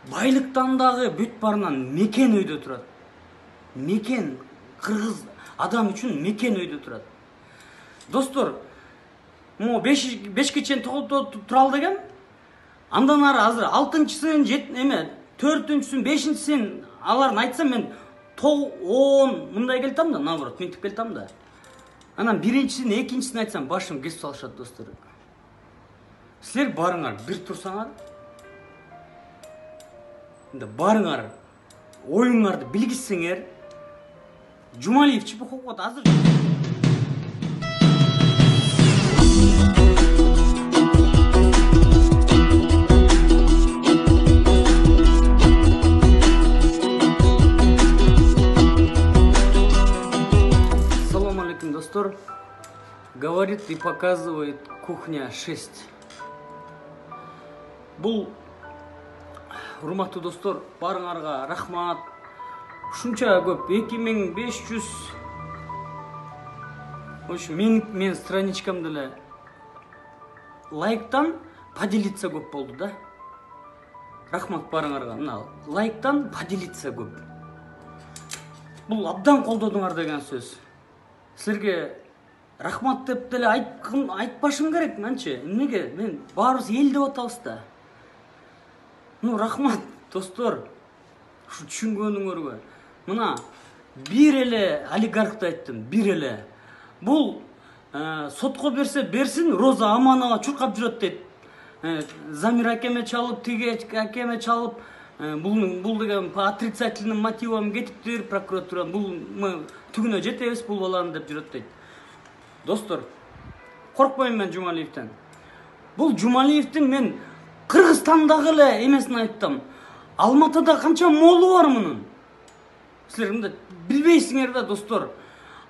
Байлыктан дагы бүт барынан мекен өйдө турат. Мекен кыргыз адам үчүн мекен өйдө турат. Достор, му 5 чейин тура ал деген. Андан ары азыр 6-сын, 4-сүн, 5-син аларын айтсам мен 10 мындай келтам да, наоборот, мынтип келтам да. Анан 1-син, 2-син айтсам башым кесип салышат, достор. Силер барыңар, бир турсаңар, барыңар, оюңарды билгизсеңер, Жумалиев Чепуховго азыр Ассаламу алейкум, достор. Говорит и показывает кухня 6. Бул урматтуу достор, барыңарга рахмат. Ушунча көп 2500 мен страничкамда эле лайктан поделиться көп болду да. Рахмат барыңарга. Мына лайктан поделиться көп. Бул абдан колдодуңар деген сөз. Силерге рахмат деп деле айтпашым керек, менчи. Эмнеге? Мен баарыбыз эл деп атабыз да. Рахмат, достор. Ушу түшүнгөнүңөргө. Мына бир эле олигархты айттым, бир эле. Бул сотко берсе берсин, Роза Аманова чуркап жүрөт дейт. Замир акеме чалып, тиге акеме чалып, бул деген по отрицательным мотивам кетиптир, прокуратура бул түгүнө жетебиз бул баланы деп жүрөт дейт. Достор, коркпойм мен Жумалиевден. Бул Жумалиевдин мен Кыргызстандагы эле эмесин айттым. Алматыда канча молу бар мунун? Силер мындай билбейсиңер да, достор.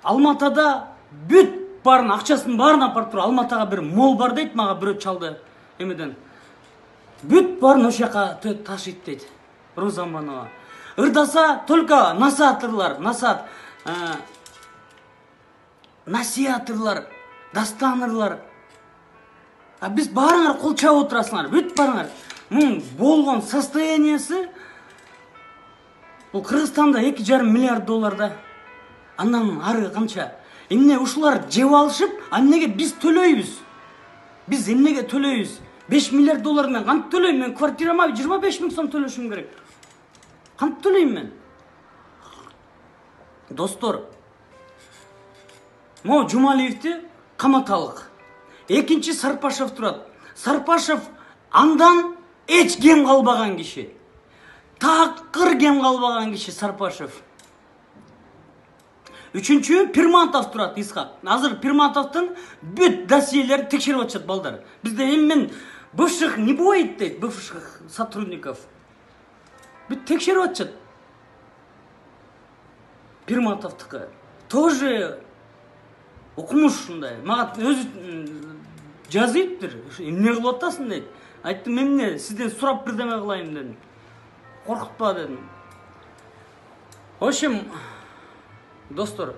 Алматыда бүт барын, акчасын барын апарып туруп, Алматыга бир мол бар дейт, мага бирөө чалды эмеден. Бүт барын ошол жака ташыйт дейт Роза Аманова. Ырдаса только насаатырлар, насиатырлар, дастанырлар. А биз барыңар кол чабып отурасыңар, бүт барыңар. Болгон состояниясы бул Кыргызстанда 2,5 миллиард долларда. Андан ары канча? Эмне ушулар жеп алышып, эмнеге биз төлөйбүз? Биз эмнеге төлөйбүз? 5 миллиард доллар мен кантип төлөйм? Мен квартирама 25 000 сом төлөшүм керек. Кантип төлөйм мен? Достор, мо Жумалиевди каматалык. Экинчи Сарпашев турат. Сарпашев андан эч кем калбаган киши. Такыр кем калбаган киши Сарпашев. Үчүнчү Пирматов турат, Исхак. Азыр Пирматовдун бүт досьелери текшерип атышат балдар. Бизде мен бывших не бывает дейт, бывших сотрудников. Бүт текшерип атышат. Пирматовдуку тоже окумуш ушундай. Мага өзү жазыптыр. Эмне кылып атасың дейт. Айттым, эмне сизден сурап бирдеме кылайын дедим. Коркутпа дедим. В общем, достор,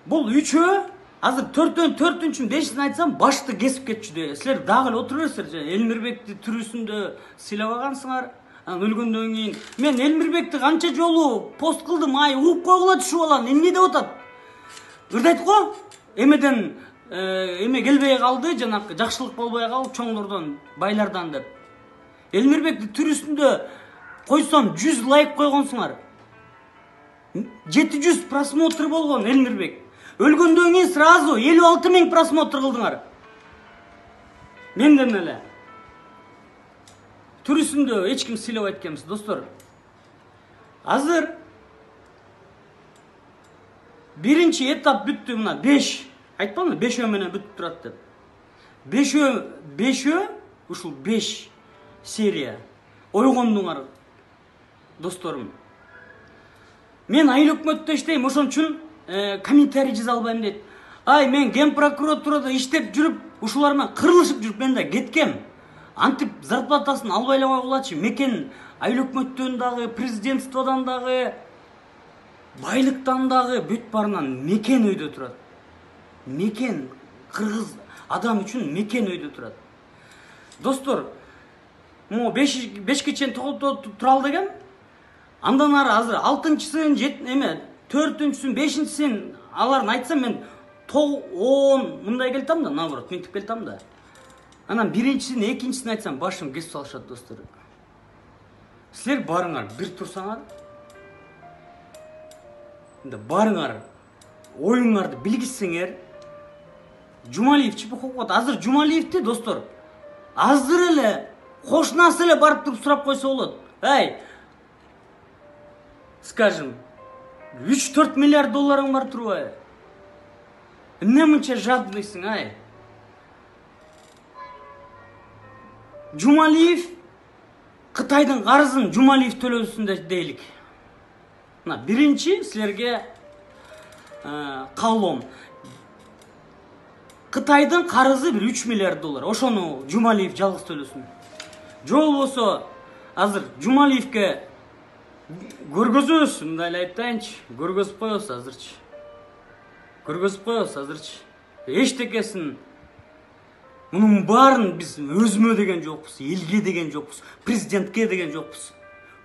бул үчөө азыр 4-4-үчүн 5-син айтсам башты кесип кетчү. Силер дагы эле отура берсиңер. Элмирбекти түрүсүндө сыйлабагансыңар. Өлгөндөн кийин мен Элмирбекти канча жолу пост кылдым, угуп койгула түшүп алам. Эмне деп атат? Ырдайт го? Эмеден эме келбей калды, жанакы жакшылык болбой калып, чоңдордон, байлардан деп. Элмирбекти түрүсүндө койсом 100 лайк койгонсуңар. 700 просмотр болгон Элмирбек. Өлгөндөн кийин сразу 56 000 просмотр кылдыңар. Менден эле. Түрүсүндө эч ким сыйлабайт экенбиз, достор. Азыр биринчи этап бүттү, мына 5. Айтпамбы, 5 менен бүтүп турат деп. 5 ушул 5 серия ойгондуңар, досторум. Мен айыл өкмөттө иштейм, ошон үчүн комментарий жаза албайм дейт. Мен ген прокуратурада иштеп жүрүп, ушулар менен кырылышып жүрүп, мен да кеткем. Антип зарплатасын албайламай калачы. Мекен айыл өкмөттөн дагы, президентстводон дагы, байлыктан дагы бүт барынан мекен өйдө турат. Мекен кыргыз адам үчүн мекен өйдө турат. Достор, могу 5 чейин тура ал деген. Андан ары азыр 6-сын, 4-сүн, 5-син аларын айтсам мен 10 мындай келтам да, наоборот, мынтип келтам да. Анан 1-син, 2-син айтсам башым кесип салышат, достор. Силер барыңар, бир турсаңар, барыңар, оюңарды билгизсеңер, Жумалиев чыпып койгот. Азыр Жумалиевди, достор, азыр эле кошунасы эле барып туруп сурап койсо болот. Скажем, 3-4 миллиард долларың бар турбайбы? Эмне мынча жадныйсың, Жумалиев Кытайдын карызын Жумалиев төлөсүн дейлик. Мына биринчи силерге каалоом. Кытайдын карызы 3 миллиард доллар. Ошону Жумалиев жалгыз төлөсүн. Жол болсо азыр Жумалиевке көргөзөбүз, мындай эле айтайынчы, көргөзүп коебуз азырчы. Эчтекесин мунун баарын биз өзүмө деген жокпуз, элге деген жокпуз, президентке деген жокпуз,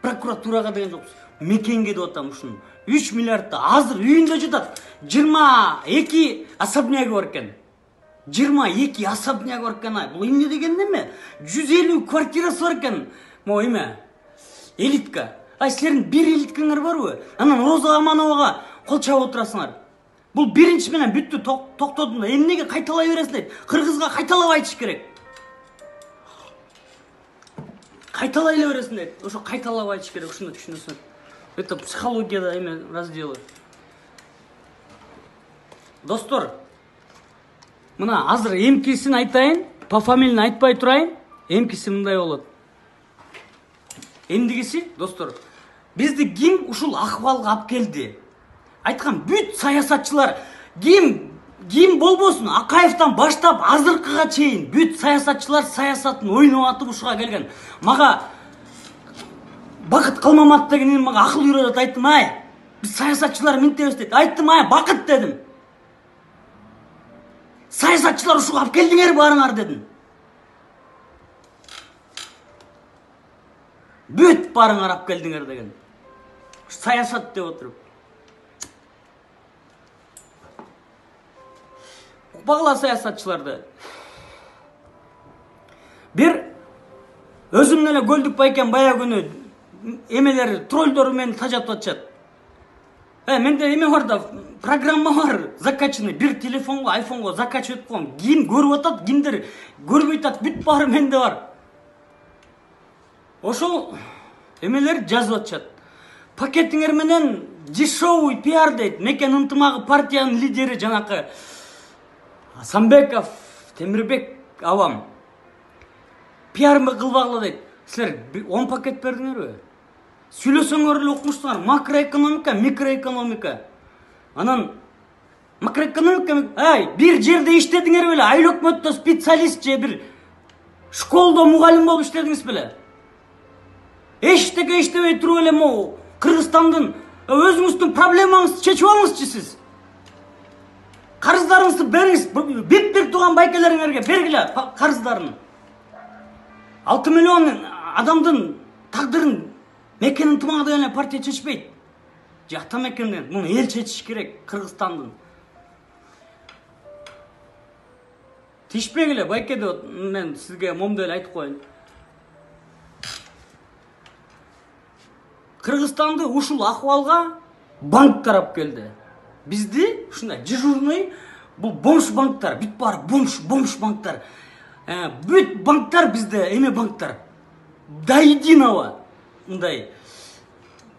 прокуратурага деген жокпуз, мекенге деп атам ушуну. 3 миллиардты азыр үйүндө жатат. 22 особнягі бар экен. 22 особнягі бар экен. Бул эмне деген неме? 150 квартирасы бар экен. Могу эме? Элитка. Силердин бир элиткаңар барбы? Анан Роза Амановага кол чабып отурасыңар. Бул биринчи менен бүттү, токтодум да. Эмнеге кайталай бересиң дейт. Кыргызга кайталап айтыш керек. Кайталай эле бересиң дейт. Ошо кайталап айтыш керек, ушуну түшүнөсүңөр. Это психологияда эме разделы. Достор, мына азыр эмкисин айтайын, по фамилияны айтпай турайын. Эмкиси мындай болот. Эндигиси, достор, бизди ким ушул акыбалга алып келди? Айткан бүт саясатчылар ким болбосун, Акаевтан баштап азыркыга чейин бүт саясатчылар саясатын ойноп атып ушуга келген. Мага Бакыт Калмаматов деген мага акыл үйрөтүп айттым, биз саясатчылар минтебиз дейт. Айттым, Бакыт дедим. Саясатчылар ушуга алып келдиңер барыңар дедим. Бүт барыңар алып келдиңер деген. Саясат деп отуруп. Укпагыла саясатчыларды. Бир өзүм эле көлдүк байкен бая күнү эмелер троллдор менен тажатып атышат. Менде эме бар да, программа бар, закачанный, бир телефонго, айфонго закачать этип коем. Ким көрүп атат, кимдер көрбөй атат, бүт баары менде бар. Ошол эмелер жазып атышат. Пакетиңер менен дешевый пиар дейт. Мекен ынтымагы партиянын лидери жанакы Самбеков, Темирбек авам. Пиармы кылбагыла дейт. Силер 10 пакет бердиңерби? Сүйлөсөңөр эле окумуштуңар. Макроэкономика, микроэкономика. Анан макроэкономика, бир жерде иштедиңер беле? Айыл өкмөттө специалист же бир школдо мугалим болуп иштедиңиз беле? Эчтеке иштебей туруп эле могу Кыргызстандын өзүңүздүн проблемаңызды чечип алыңызчы сиз. Карыздарыңызды бериңиз. Бир тууган байкелериңерге бергиле карыздарын. 6 миллион адамдын тагдырын Мекен ынтымагы деген партия чечпейт. Жакта мекенден муну эл чечиш керек, Кыргызстандын. Тишпегиле байке деп мен сизге момду эле айтып коеюн. Кыргызстанды ушул акыбалга банктар алып келди. Бизди ушундай дежурный бул бомж банктар, бүт баары бомж банктар. Бүт банктар бизде эме банктар. До единого мындай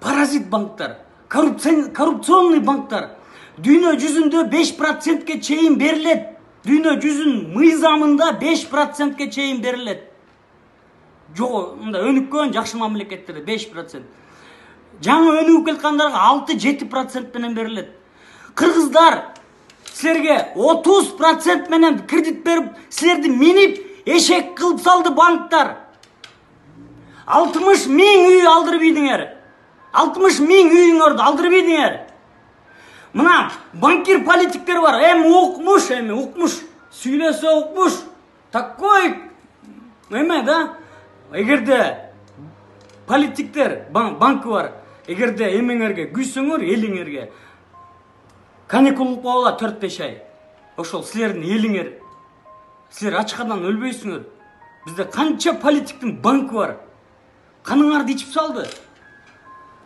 паразит банктар, коррупционный банктар. Дүйнө жүзүндө 5%ке чейин берилет. Дүйнө жүзүн мыйзамында 5%ке чейин берилет. Жок, мындай өнүккөн жакшы мамлекеттерде 5%. Жаңы өнүгүп келаткандарга 6-7% менен берилет. Кыргыздар силерге 30% менен кредит берип, силерди минип, эшек кылып салды банктар. 60 миң үй алдырып ийдиңер. 60 миң үйүңөрдү алдырып ийдиңер. Мына банкир политиктер бар. Укмуш. Сүйлөсө укмуш. Такой эме да. эгерде политиктер банкы бар, эгерде эмеңерге күйсөңөр, элиңерге каникул кылып алат 4-5 ай. Ошол силердин элиңер, силер ачкардан өлбөйсүңөр. Бизде канча политиктин банкы бар. Каныңарды ичип салды.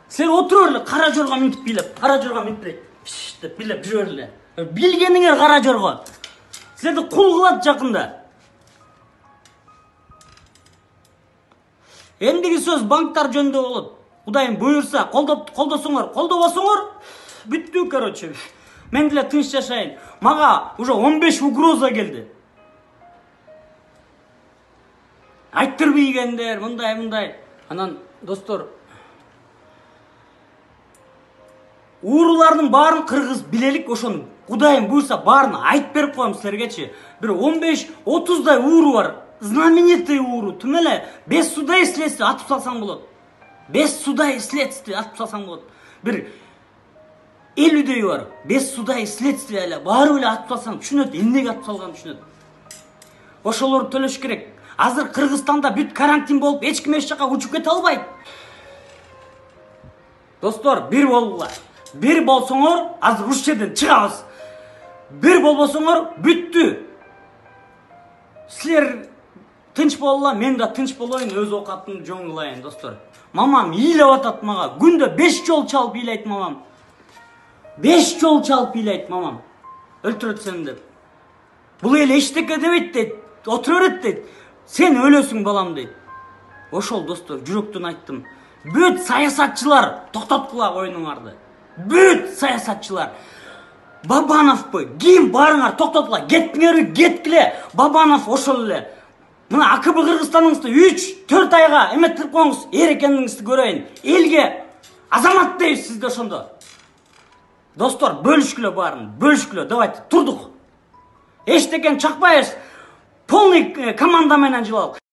Силер отуруп эле кара жорго минтип бийлеп, кара жорго минтип деп бийлеп жүрө эле. Билгениңер кара жорго. Силерди кул кылат жакында. Эндиги сөз банктар жөнүндө болот. Кудайым буйрса, колдосоңор, колдобосоңор, бүттү, короче. Мен деле тынч жашайын. Мага уже 15 угроза келди. Айттыр билгендер, мындай. Анан, достор, уурулардын баарын кыргыз билелик, ошону Кудайым буйрса баарын айтып берип коем силергечи. Бир 15-30дай ууру бар. Знаменитый ууру. Тим эле без суда и следствия атып салсаң болот. Без суда и следствия атып салсаң болот. Бир 50дөй бар. Без суда и следствия эле баары эле атып салсаң түшүнөт, эмнеге атып салганын түшүнөт. Ошолорду төлөш керек. Азыр Кыргызстанда бүт карантин болуп, эч ким эч жака учуп кете албайт. Достор, бир болгула. Бир болсоңор, азыр уш жерден чыгабыз. Бир болбосоңор, бүттү. Силер тынч болула, мен да тынч болоюн, өз оокатымды жөн кылайын, достор. Мамам ыйлап атат мага. Күндө 5 жол чалып ыйлайт мамам. 5 жол чалып ыйлайт мамам. Өлтүрөт сени деп. Бул эл эчтеке дебейт дейт. Отура берет дейт. Сен өлөсүң балам дейт. Ошол достор, жүрөктөн айттым. Бүт саясатчылар токтоткула оюнуңарды. Бүт саясатчылар. Бабановпы, ким барыңар токтоткула. Кетиңер, кеткиле. Бабанов ошол эле. Мына АКБ Кыргызстаныңызды 3-4 айга эметип коюңуз, эр экениңизди көрөйүн. Элге азамат дейбиз сизди ошондо. Достор, бөлүшкүлө баарын, бөлүшкүлө. Давайте, турдук. Эчтекени чакпайбыз. Полный команда менен жылалык.